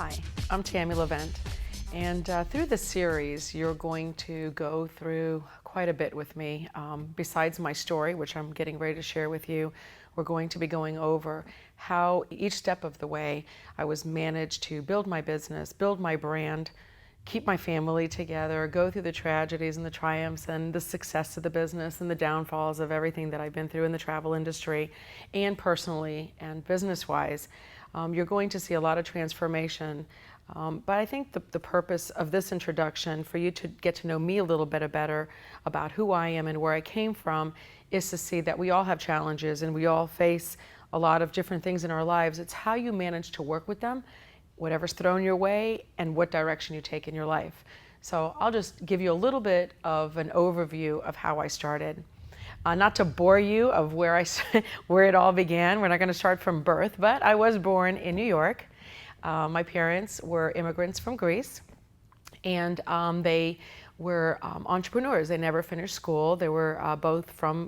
Hi, I'm Tammy Levent, and through this series you're going to go through quite a bit with me. Besides my story, which I'm getting ready to share with you, we're going to be going over how each step of the way I was managed to build my business, build my brand, keep my family together, go through the tragedies and the triumphs and the success of the business and the downfalls of everything that I've been through in the travel industry and personally and business-wise. You're going to see a lot of transformation, but I think the purpose of this introduction, for you to get to know me a little bit better about who I am and where I came from, is to see that we all have challenges and we all face a lot of different things in our lives. It's how you manage to work with them, whatever's thrown your way, and what direction you take in your life. So I'll just give you a little bit of an overview of how I started. Not to bore you of where where it all began. We're not going to start from birth, but I was born in New York. My parents were immigrants from Greece, and they were entrepreneurs. They never finished school. They were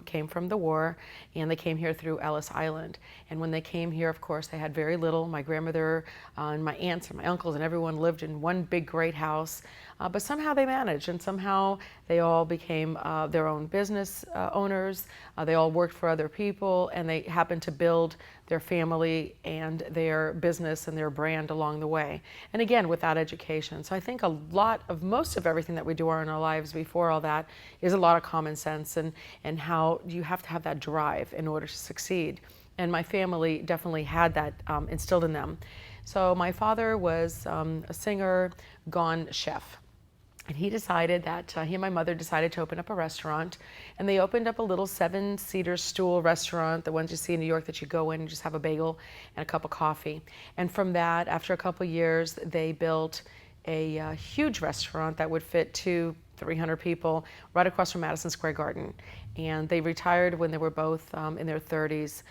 came from the war, and they came here through Ellis Island. And when they came here, of course, they had very little. My grandmother and my aunts and my uncles and everyone lived in one big great house. But somehow they managed, and somehow they all became their own business owners. They all worked for other people, and they happened to build their family and their business and their brand along the way. And again, without education. So I think most of everything that we do in our lives before all that is a lot of common sense and how you have to have that drive in order to succeed. And my family definitely had that instilled in them. So my father was a singer, gone chef. And he decided that he and my mother decided to open up a restaurant, and they opened up a little 7-seater stool restaurant, the ones you see in New York that you go in and just have a bagel and a cup of coffee. And from that, after a couple of years, they built a huge restaurant that would fit 200-300 people right across from Madison Square Garden. And they retired when they were both in their 30s.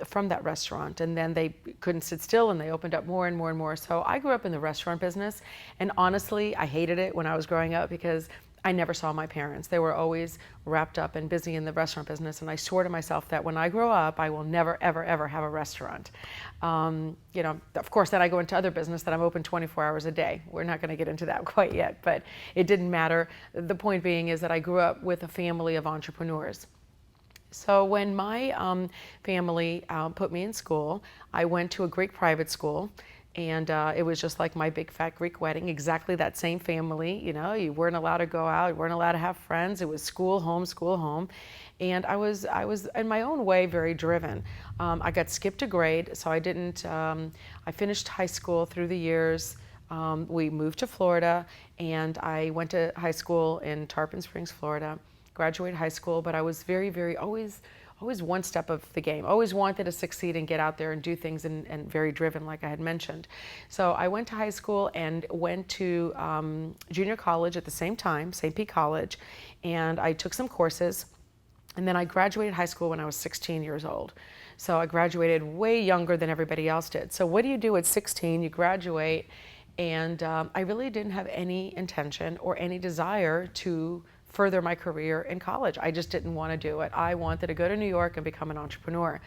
From that restaurant, and then they couldn't sit still and they opened up more and more and more. So I grew up in the restaurant business, and honestly I hated it when I was growing up because I never saw my parents. They were always wrapped up and busy in the restaurant business, and I swore to myself that when I grow up I will never ever ever have a restaurant. Of course then I go into other business that I'm open 24 hours a day. We're not going to get into that quite yet, but it didn't matter. The point being is that I grew up with a family of entrepreneurs. So when my family put me in school, I went to a Greek private school, and it was just like my big fat Greek wedding, exactly that same family. You weren't allowed to go out, you weren't allowed to have friends. It was school, home. And I was in my own way very driven. I got skipped a grade, so I didn't, I finished high school through the years. We moved to Florida, and I went to high school in Tarpon Springs, Florida. Graduated high school, but I was always one step of the game. Always wanted to succeed and get out there and do things, and very driven, like I had mentioned. So I went to high school and went to junior college at the same time, St. Pete College, and I took some courses, and then I graduated high school when I was 16 years old. So I graduated way younger than everybody else did. So what do you do at 16? You graduate, and I really didn't have any intention or any desire to further my career in college. I just didn't want to do it. I wanted to go to New York and become an entrepreneur.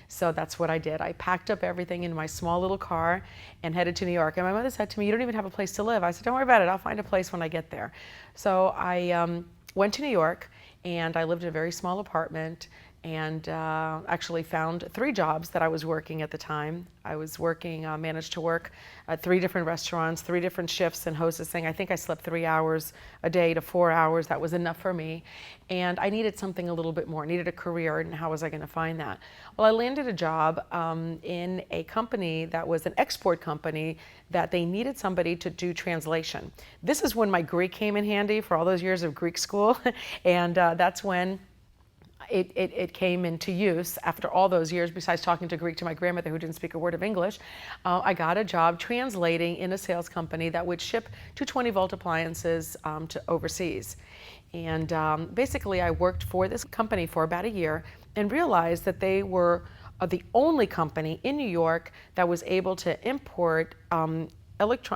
So that's what I did. I packed up everything in my small little car and headed to New York. And my mother said to me, "You don't even have a place to live." I said, "Don't worry about it. I'll find a place when I get there." So I went to New York, and I lived in a very small apartment, and actually found 3 jobs that I was working at the time. I was working, managed to work at 3 different restaurants, 3 different shifts and hostessing. I think I slept 3 hours a day to 4 hours. That was enough for me. And I needed something a little bit more. I needed a career, and how was I going to find that? Well, I landed a job in a company that was an export company that they needed somebody to do translation. This is when my Greek came in handy for all those years of Greek school. And that's when it came into use after all those years. Besides talking to Greek to my grandmother, who didn't speak a word of English, I got a job translating in a sales company that would ship 220-volt appliances to overseas. And basically I worked for this company for about a year and realized that they were the only company in New York that was able to import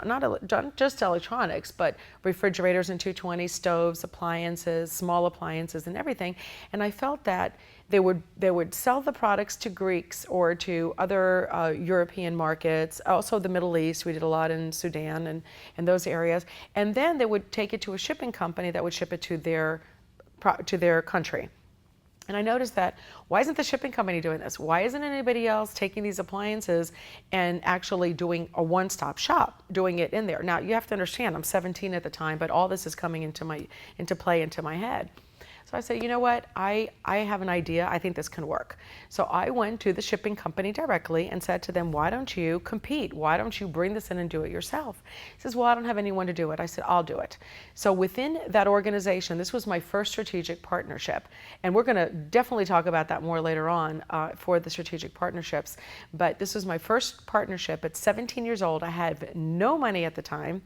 not just electronics, but refrigerators and 220, stoves, appliances, small appliances, and everything. And I felt that they would sell the products to Greeks or to other European markets, also the Middle East. We did a lot in Sudan and those areas. And then they would take it to a shipping company that would ship it to their country. And I noticed that, why isn't the shipping company doing this? Why isn't anybody else taking these appliances and actually doing a one-stop shop, doing it in there? Now, you have to understand, I'm 17 at the time, but all this is coming into play into my head. So I said, you know what, I have an idea, I think this can work. So I went to the shipping company directly and said to them, why don't you compete? Why don't you bring this in and do it yourself? He says, well, I don't have anyone to do it. I said, I'll do it. So within that organization, this was my first strategic partnership. And we're gonna definitely talk about that more later on for the strategic partnerships. But this was my first partnership at 17 years old. I had no money at the time.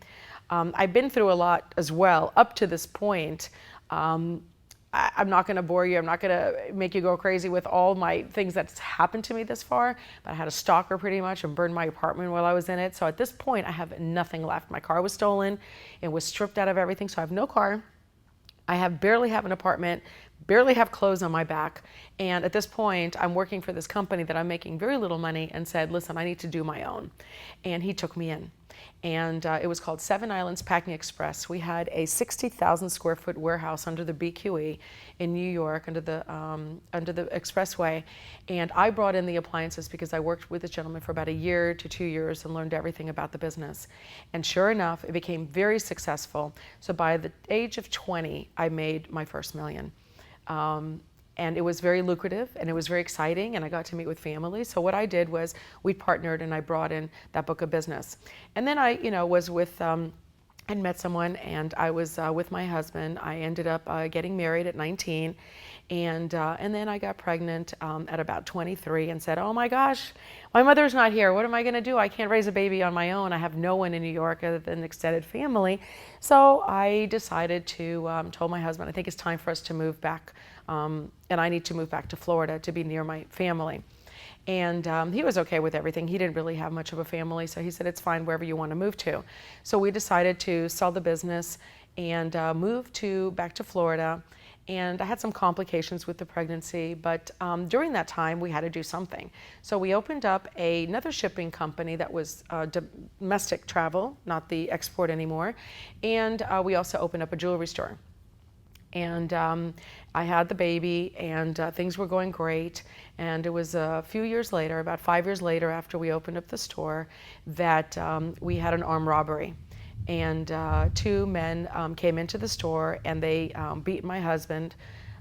I've been through a lot as well up to this point. I'm not going to bore you. I'm not going to make you go crazy with all my things that's happened to me this far, but I had a stalker pretty much and burned my apartment while I was in it. So at this point, I have nothing left. My car was stolen. It was stripped out of everything. So I have no car. I barely have an apartment, barely have clothes on my back. And at this point, I'm working for this company that I'm making very little money and said, listen, I need to do my own. And he took me in. And it was called Seven Islands Packing Express. We had a 60,000 square foot warehouse under the BQE in New York, under the expressway. And I brought in the appliances because I worked with this gentleman for about a year to 2 years and learned everything about the business. And sure enough, it became very successful. So by the age of 20, I made my first million. And it was very lucrative and it was very exciting, and I got to meet with families. So what I did was we partnered and I brought in that book of business. And then I, was with, I'd met someone and I was with my husband. I ended up getting married at 19, and then I got pregnant at about 23 and said, oh my gosh, my mother's not here. What am I gonna do? I can't raise a baby on my own. I have no one in New York other than extended family. So I decided to, told my husband, I think it's time for us to move back. And I need to move back to Florida to be near my family. And he was okay with everything. He didn't really have much of a family, so he said, it's fine wherever you want to move to. So we decided to sell the business and move back to Florida. And I had some complications with the pregnancy, but during that time we had to do something. So we opened up another shipping company that was domestic travel, not the export anymore. And we also opened up a jewelry store. And I had the baby, and things were going great. And it was a few years later, about 5 years later after we opened up the store, that we had an armed robbery. And two men came into the store and they beat my husband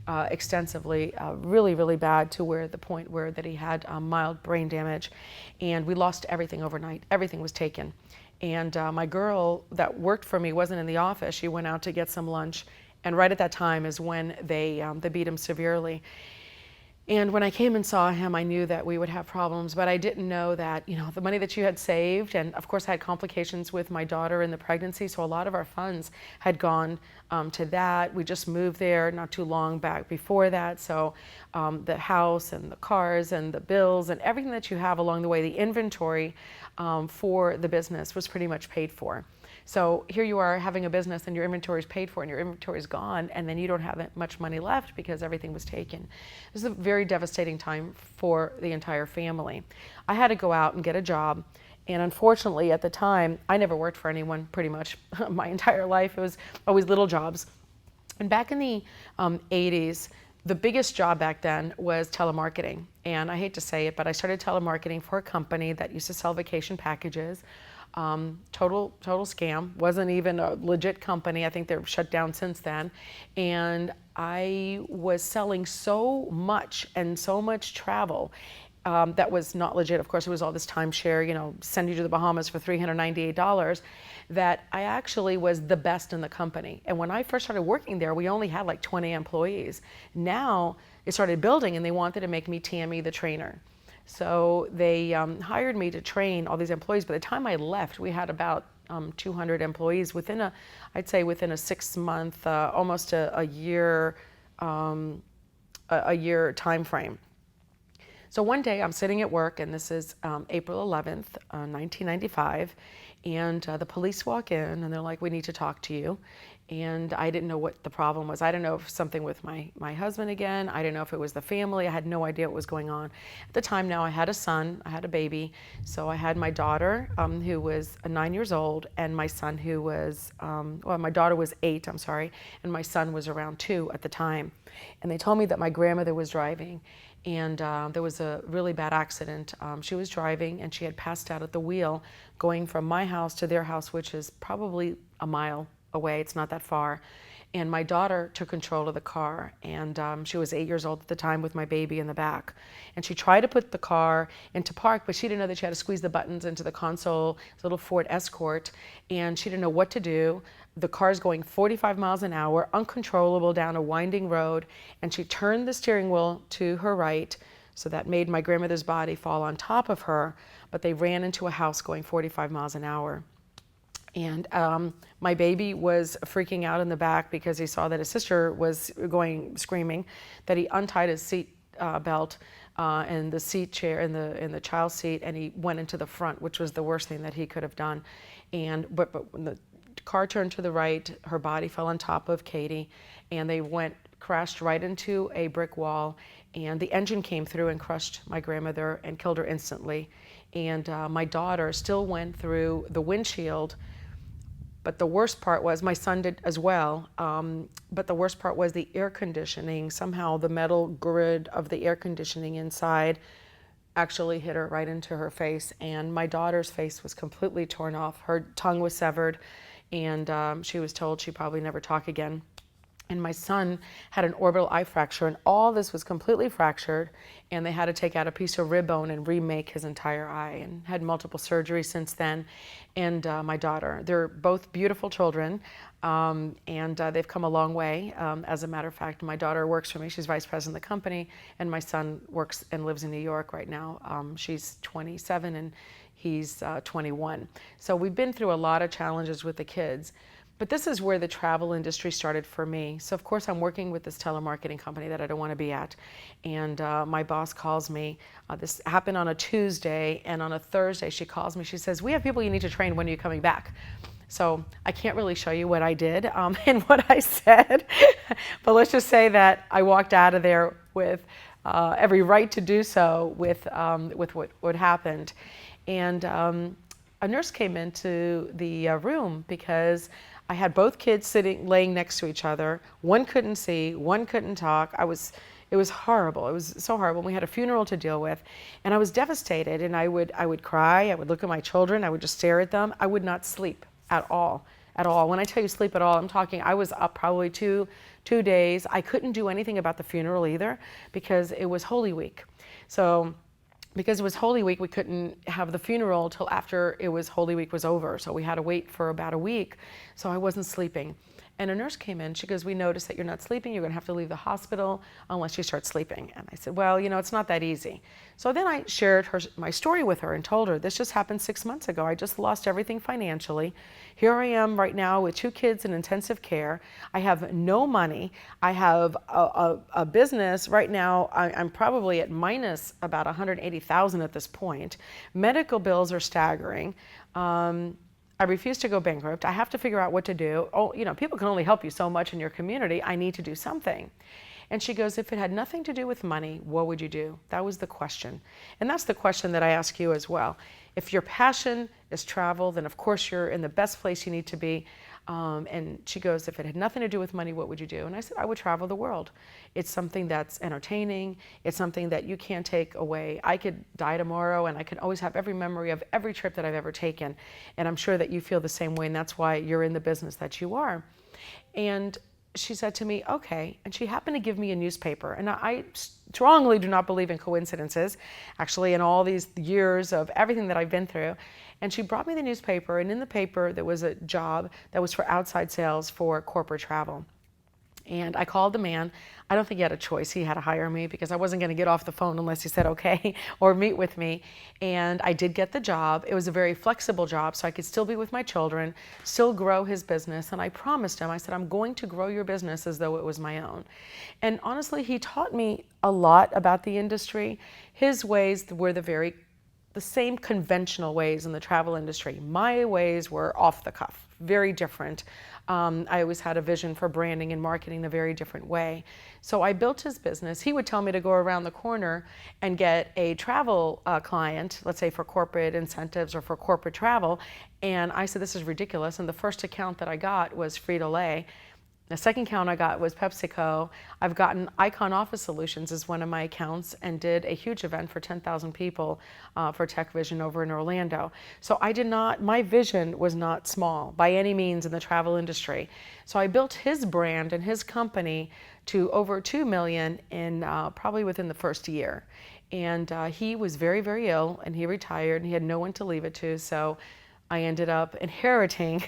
extensively, really, really bad, to the point where that he had mild brain damage. And we lost everything overnight. Everything was taken. And my girl that worked for me wasn't in the office. She went out to get some lunch. And right at that time is when they beat him severely. And when I came and saw him, I knew that we would have problems, but I didn't know that, the money that you had saved, and of course I had complications with my daughter in the pregnancy, so a lot of our funds had gone to that. We just moved there not too long back before that, so the house and the cars and the bills and everything that you have along the way, the inventory for the business was pretty much paid for. So here you are having a business and your inventory is paid for and your inventory is gone, and then you don't have much money left because everything was taken. It was a very devastating time for the entire family. I had to go out and get a job, and unfortunately at the time, I never worked for anyone pretty much my entire life. It was always little jobs. And back in the 80s, the biggest job back then was telemarketing. And I hate to say it, but I started telemarketing for a company that used to sell vacation packages. Total scam. Wasn't even a legit company. I think they're shut down since then. And I was selling so much and so much travel that was not legit. Of course, it was all this timeshare, send you to the Bahamas for $398, that I actually was the best in the company. And when I first started working there, we only had like 20 employees. Now it started building and they wanted to make me Tammy the trainer. So they hired me to train all these employees. By the time I left, we had about 200 employees within I'd say within a 6-month, almost a year time frame. So one day I'm sitting at work, and this is April 11th, 1995, and the police walk in, and they're like, "We need to talk to you." And I didn't know what the problem was. I didn't know if something with my husband again. I didn't know if it was the family. I had no idea what was going on. At the time now, I had a son, I had a baby. So I had my daughter, who was 9 years old, and my son who was, well, my daughter was 8, I'm sorry, and my son was around 2 at the time. And they told me that my grandmother was driving, and there was a really bad accident. She was driving, and she had passed out at the wheel going from my house to their house, which is probably a mile away. It's not that far. And my daughter took control of the car, and she was 8 years old at the time with my baby in the back. And she tried to put the car into park, but she didn't know that she had to squeeze the buttons into the console. It's a little Ford Escort, and she didn't know what to do. The car's going 45 miles an hour, uncontrollable down a winding road, and she turned the steering wheel to her right, so that made my grandmother's body fall on top of her, but they ran into a house going 45 miles an hour. And my baby was freaking out in the back because he saw that his sister was going screaming, that he untied his seat belt and the seat chair in the child seat, and he went into the front, which was the worst thing that he could have done. And but when the car turned to the right, her body fell on top of Katie, and they crashed right into a brick wall, and the engine came through and crushed my grandmother and killed her instantly. And my daughter still went through the windshield. But the worst part was, my son did as well, but the worst part was the air conditioning. Somehow the metal grid of the air conditioning inside actually hit her right into her face, and my daughter's face was completely torn off. Her tongue was severed, and she was told she'd probably never talk again. And my son had an orbital eye fracture, and all this was completely fractured, and they had to take out a piece of rib bone and remake his entire eye, and had multiple surgeries since then. And my daughter, they're both beautiful children, and they've come a long way. As a matter of fact, my daughter works for me. She's vice president of the company, and my son works and lives in New York right now. She's 27 and he's 21. So we've been through a lot of challenges with the kids. But this is where the travel industry started for me. So of course I'm working with this telemarketing company that I don't want to be at. And my boss calls me. This happened on a Tuesday, and on a Thursday she calls me. She says, "We have people you need to train. When are you coming back?" So I can't really show you what I did and what I said. But let's just say that I walked out of there with every right to do so with what happened. And a nurse came into the room because I had both kids laying next to each other. One couldn't see, one couldn't talk. It was horrible. It was so horrible. We had a funeral to deal with, and I was devastated. And I would cry. I would look at my children. I would just stare at them. I would not sleep at all. At all. When I tell you sleep at all, I'm talking, I was up probably two days. I couldn't do anything about the funeral either because it was Holy Week. So because it was Holy Week, we couldn't have the funeral till after Holy Week was over. So we had to wait for about a week. So I wasn't sleeping. And a nurse came in. She goes, "We noticed that you're not sleeping. You're going to have to leave the hospital unless you start sleeping." And I said, "Well, it's not that easy." So then I shared my story with her and told her, "This just happened 6 months ago. I just lost everything financially. Here I am right now with 2 kids in intensive care. I have no money. I have a business right now. I'm probably at minus about $180,000 at this point. Medical bills are staggering. I refuse to go bankrupt. I have to figure out what to do. Oh, people can only help you so much in your community. I need to do something." And she goes, "If it had nothing to do with money, what would you do?" That was the question. And that's the question that I ask you as well. If your passion is travel, then of course you're in the best place you need to be. And she goes, "If it had nothing to do with money, what would you do?" And I said, "I would travel the world. It's something that's entertaining. It's something that you can't take away. I could die tomorrow, and I can always have every memory of every trip that I've ever taken. And I'm sure that you feel the same way, and that's why you're in the business that you are." And she said to me, "Okay." And she happened to give me a newspaper. And I strongly do not believe in coincidences, actually, in all these years of everything that I've been through. And she brought me the newspaper, and in the paper there was a job that was for outside sales for corporate travel. And I called the man. I don't think he had a choice. He had to hire me because I wasn't going to get off the phone unless he said okay or meet with me. And I did get the job. It was a very flexible job, so I could still be with my children, still grow his business. And I promised him, I said, I'm going to grow your business as though it was my own. And honestly, he taught me a lot about the industry. His ways were the same conventional ways in the travel industry. My ways were off the cuff, very different. I always had a vision for branding and marketing a very different way. So I built his business. He would tell me to go around the corner and get a travel client, let's say for corporate incentives or for corporate travel. And I said, this is ridiculous. And the first account that I got was Frito-Lay. The second account I got was PepsiCo. I've gotten Icon Office Solutions as one of my accounts and did a huge event for 10,000 people for Tech Vision over in Orlando. So my vision was not small by any means in the travel industry. So I built his brand and his company to over 2 million in probably within the first year. And he was very, very ill and he retired and he had no one to leave it to. So I ended up inheriting,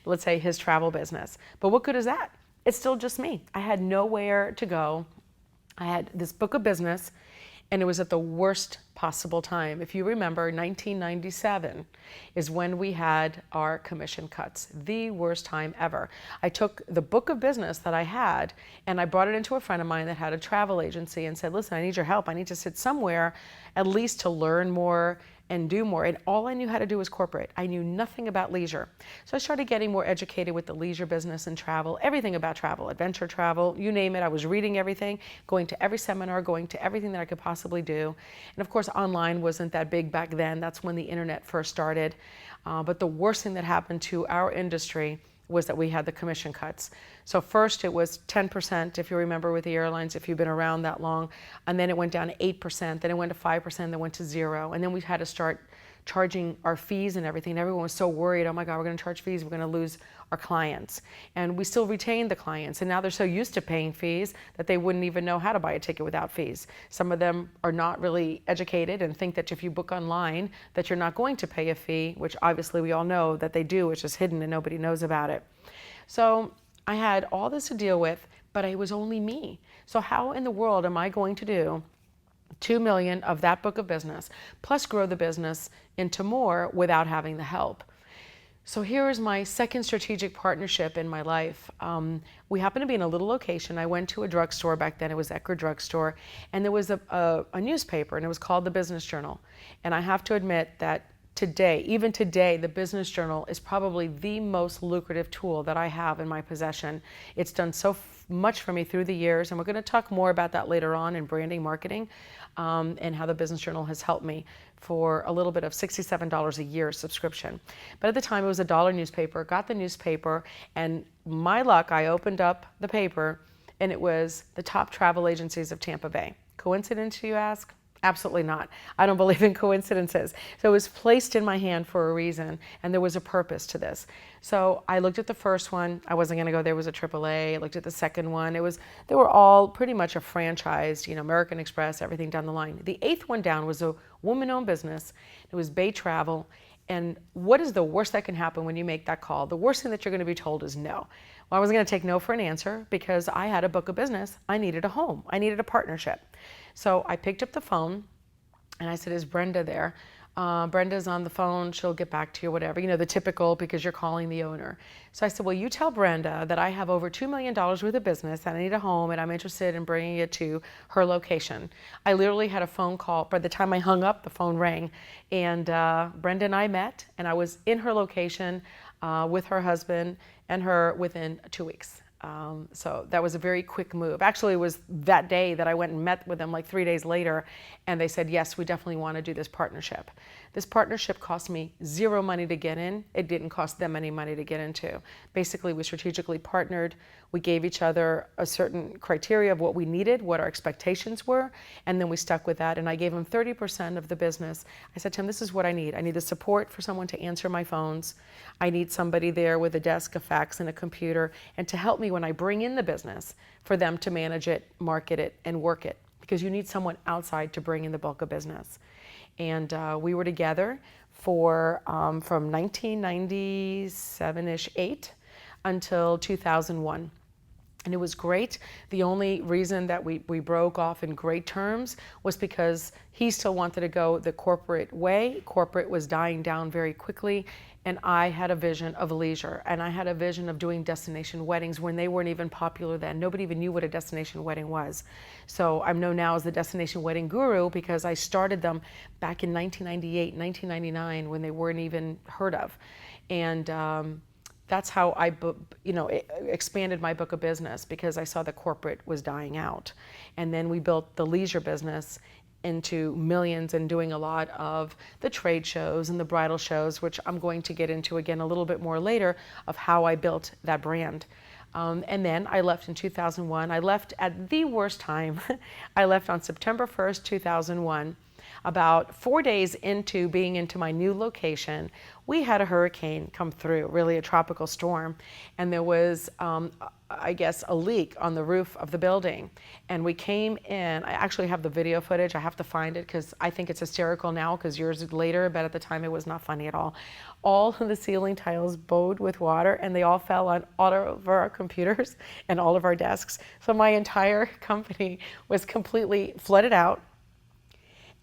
let's say, his travel business. But what good is that? It's still just me. I had nowhere to go. I had this book of business, and it was at the worst possible time. If you remember, 1997 is when we had our commission cuts, the worst time ever. I took the book of business that I had, and I brought it into a friend of mine that had a travel agency and said, listen, I need your help. I need to sit somewhere at least to learn more and do more. And all I knew how to do was corporate. I knew nothing about leisure. So I started getting more educated with the leisure business and travel, everything about travel, adventure travel, you name it. I was reading everything, going to every seminar, going to everything that I could possibly do. And of course, online wasn't that big back then. That's when the internet first started. But the worst thing that happened to our industry was that we had the commission cuts. So first it was 10%, if you remember, with the airlines, if you've been around that long, and then it went down to 8%, then it went to 5%, then went to 0, and then we had to start charging our fees and everything. And everyone was so worried, oh my God, we're gonna charge fees, we're gonna lose our clients. And we still retained the clients, and now they're so used to paying fees that they wouldn't even know how to buy a ticket without fees. Some of them are not really educated and think that if you book online that you're not going to pay a fee, which obviously we all know that they do, it's just hidden and nobody knows about it. So I had all this to deal with, but it was only me. So how in the world am I going to do 2 million of that book of business, plus grow the business into more without having the help? So here is my second strategic partnership in my life. We happened to be in a little location. I went to a drugstore back then, it was Ecker Drugstore, and there was a newspaper, and it was called the Business Journal. And I have to admit that today, even today, the Business Journal is probably the most lucrative tool that I have in my possession. It's done so much for me through the years, and we're going to talk more about that later on in branding marketing, and how the Business Journal has helped me for a little bit of $67 a year subscription. But at the time it was a $1 newspaper, got the newspaper, and my luck, I opened up the paper and it was the top travel agencies of Tampa Bay. Coincidence, you ask? Absolutely not. I don't believe in coincidences. So it was placed in my hand for a reason, and there was a purpose to this. So I looked at the first one. I wasn't going to go there. It was a AAA. I looked at the second one. They were all pretty much a franchise, American Express, everything down the line. The eighth one down was a woman-owned business. It was Bay Travel. And what is the worst that can happen when you make that call? The worst thing that you're going to be told is no. Well, I wasn't going to take no for an answer because I had a book of business. I needed a home. I needed a partnership. So I picked up the phone and I said, is Brenda there? Brenda's on the phone. She'll get back to you, whatever. The typical, because you're calling the owner. So I said, well, you tell Brenda that I have over $2 million worth of business and I need a home and I'm interested in bringing it to her location. I literally had a phone call. By the time I hung up, the phone rang. And Brenda and I met, and I was in her location with her husband and her within 2 weeks. So that was a very quick move. Actually, it was that day that I went and met with them like 3 days later, and they said, yes, we definitely want to do this partnership. This partnership cost me zero money to get in. It didn't cost them any money to get into. Basically, we strategically partnered. We gave each other a certain criteria of what we needed, what our expectations were, and then we stuck with that. And I gave him 30% of the business. I said to him, this is what I need. I need the support for someone to answer my phones. I need somebody there with a desk, a fax, and a computer, and to help me when I bring in the business, for them to manage it, market it, and work it. Because you need someone outside to bring in the bulk of business. And we were together for from 1997-ish, 8 until 2001. And it was great. The only reason that we broke off in great terms was because he still wanted to go the corporate way. Corporate was dying down very quickly. And I had a vision of leisure. And I had a vision of doing destination weddings when they weren't even popular then. Nobody even knew what a destination wedding was. So I'm known now as the destination wedding guru because I started them back in 1998, 1999 when they weren't even heard of. And that's how I, expanded my book of business, because I saw the corporate was dying out. And then we built the leisure business into millions and doing a lot of the trade shows and the bridal shows, which I'm going to get into again a little bit more later of how I built that brand. And then I left in 2001. I left at the worst time. I left on September 1st, 2001. About 4 days into being into my new location, we had a hurricane come through, really a tropical storm, and there was, I guess, a leak on the roof of the building. And we came in, I actually have the video footage, I have to find it because I think it's hysterical now because years later, but at the time it was not funny at all. All of the ceiling tiles bowed with water and they all fell on all of our computers and all of our desks. So my entire company was completely flooded out.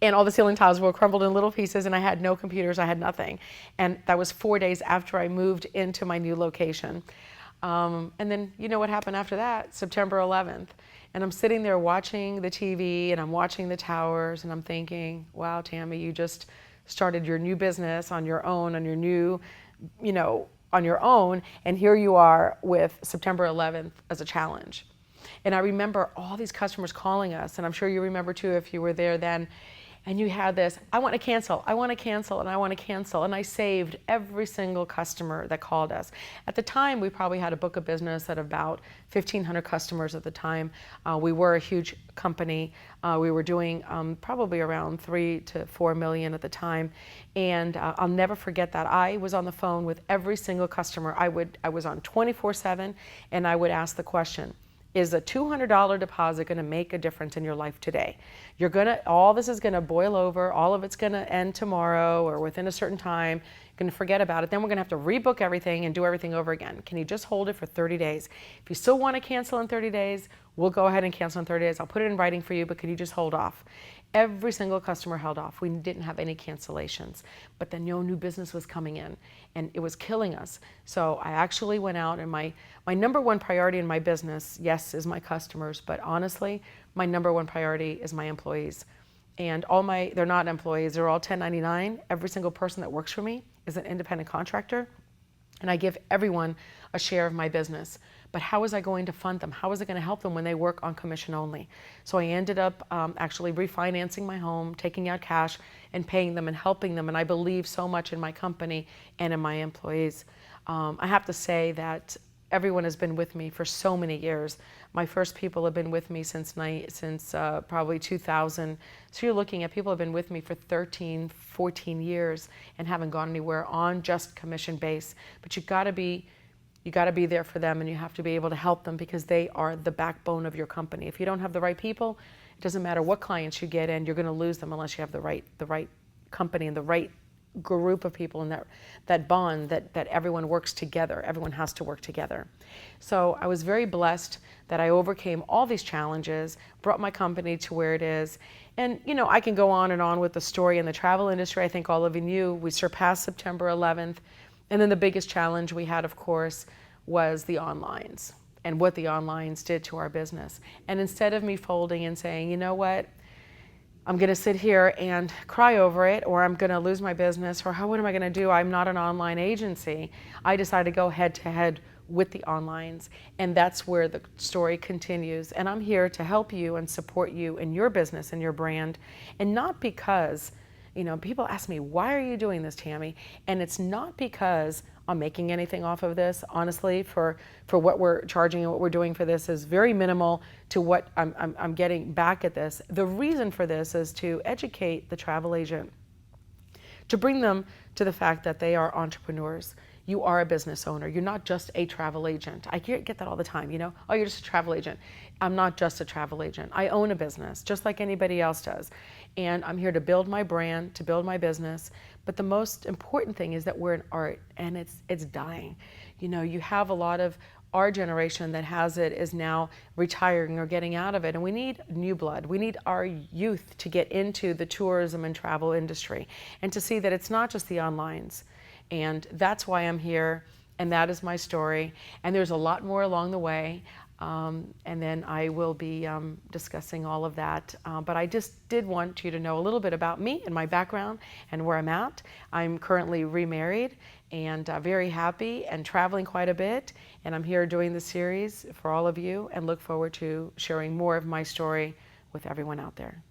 And all the ceiling tiles were crumbled in little pieces and I had no computers, I had nothing. And that was 4 days after I moved into my new location. And then you know what happened after that? September 11th. And I'm sitting there watching the TV and I'm watching the towers and I'm thinking, wow, Tammy, you just started your new business on your own, on your new, on your own. And here you are with September 11th as a challenge. And I remember all these customers calling us, and I'm sure you remember too if you were there then. And you had this, I want to cancel, I want to cancel, and I want to cancel. And I saved every single customer that called us. At the time, we probably had a book of business at about 1,500 customers at the time. We were a huge company. We were doing probably around 3 to 4 million at the time. And I'll never forget that. I was on the phone with every single customer. I was on 24/7, and I would ask the question, is a $200 deposit going to make a difference in your life today? All this is going to boil over, all of it's going to end tomorrow or within a certain time. You're going to forget about it. Then we're going to have to rebook everything and do everything over again. Can you just hold it for 30 days? If you still want to cancel in 30 days, we'll go ahead and cancel in 30 days. I'll put it in writing for you, but can you just hold off? Every single customer held off. We didn't have any cancellations, but then no new business was coming in and it was killing us. So I actually went out and my number one priority in my business, yes, is my customers, but honestly, my number one priority is my employees. And they're not employees, they're all 1099. Every single person that works for me is an independent contractor. And I give everyone a share of my business. But how was I going to fund them? How was I going to help them when they work on commission only? So I ended up actually refinancing my home, taking out cash and paying them and helping them. And I believe so much in my company and in my employees. I have to say that everyone has been with me for so many years. My first people have been with me since probably 2000. So you're looking at people have been with me for 13, 14 years and haven't gone anywhere on just commission base. But you got to be there for them and you have to be able to help them because they are the backbone of your company. If you don't have the right people, it doesn't matter what clients you get in, you're going to lose them unless you have the right company and the right group of people and that bond that everyone works together. Everyone has to work together. So I was very blessed that I overcame all these challenges, brought my company to where it is. And I can go on and on with the story in the travel industry. I think all of you knew we surpassed September 11th. And then the biggest challenge we had, of course, was the onlines and what the onlines did to our business. And instead of me folding and saying, you know what, I'm going to sit here and cry over it, or I'm going to lose my business, or what am I going to do? I'm not an online agency. I decided to go head to head with the onlines. And that's where the story continues. And I'm here to help you and support you in your business and your brand. And not because, people ask me, why are you doing this, Tammy? And it's not because I'm making anything off of this. Honestly, for what we're charging and what we're doing for this is very minimal to what I'm getting back at this. The reason for this is to educate the travel agent, to bring them to the fact that they are entrepreneurs. You are a business owner. You're not just a travel agent. I get that all the time, oh, you're just a travel agent. I'm not just a travel agent. I own a business, just like anybody else does. And I'm here to build my brand, to build my business. But the most important thing is that we're an art, and it's dying. You have a lot of our generation that has it is now retiring or getting out of it, and we need new blood. We need our youth to get into the tourism and travel industry and to see that it's not just the onlines. And that's why I'm here, and that is my story. And there's a lot more along the way. And then I will be discussing all of that. But I just did want you to know a little bit about me and my background and where I'm at. I'm currently remarried and very happy and traveling quite a bit. And I'm here doing the series for all of you and look forward to sharing more of my story with everyone out there.